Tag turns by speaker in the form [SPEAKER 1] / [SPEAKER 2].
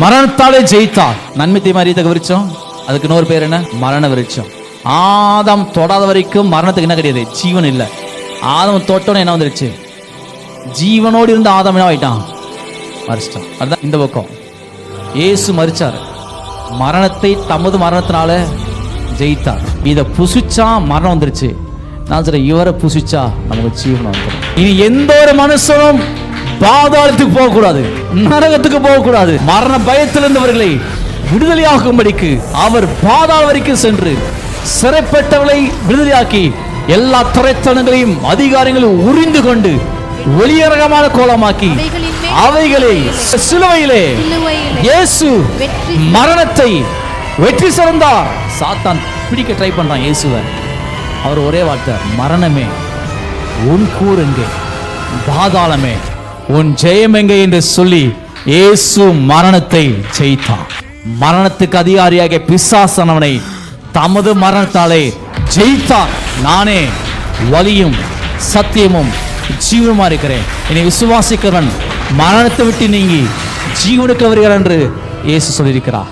[SPEAKER 1] மரணத்தாலே ஜெயித்தார். நன்மை தீமை அறியத்தக்க விருட்சம், அதுக்கு இன்னொரு பேர் என்ன? மரண விருட்சம். ஆதாம் தொடாத வரைக்கும் மரணத்துக்கு என்ன கிடையாது? ஜீவன் இல்லை. ஆதாம் தொட்டோன்னு என்ன வந்துருச்சு? ஜீவனோடு இருந்த ஆதாம் என்ன ஆயிட்டான்? மரிச்சிட்டான். அதுதான் இந்த பக்கம். இயேசு மரிச்சார், மரணத்தை தமது மரணத்தினால ஜெயித்தார். இதை புசிச்சா மரணம் வந்துருச்சு. நான் சொல்றேன், இவரை புசிச்சா நமக்கு ஜீவன் வந்துடும். இனி எந்த ஒரு மனுஷனும் பாதாளத்துக்கு போகக்கூடாது, நரகத்துக்கு போகக்கூடாது. மரண பயத்தில் இருந்தவர்களை விடுதலையாக்கும்படிக்கு அவர் பாதாள வரைக்கும் சென்று சிறைப்பட்டவர்களை விடுதலையாக்கி எல்லா துறைத்தனங்களையும் அதிகாரங்களையும் உறிந்து கொண்டு வெளியரங்கமான கோலமாக்கி அவைகளை சிலுவையிலே இயேசு மரணத்தை வெற்றி சிறந்தார். சாத்தான் பிடிக்க ட்ரை பண்றான் இயேசுவை. அவர் ஒரே வார்த்தை, மரணமே உன் கூர் எங்கே, பாதாளமே உன் ஜெயம் எங்கே என்று சொல்லி இயேசு மரணத்தை ஜெயித்தான். மரணத்துக்கு அதிகாரியாக பிசாசானவனை தமது மரணத்தாலே ஜெயித்தார். நானே வலியும் சத்தியமும் ஜீவனுமா இருக்கிறேன், என்னை விசுவாசிக்கிறவன் மரணத்தை விட்டு நீங்கி ஜீவனுக்கு வருகிறார் என்று இயேசு சொல்லியிருக்கிறார்.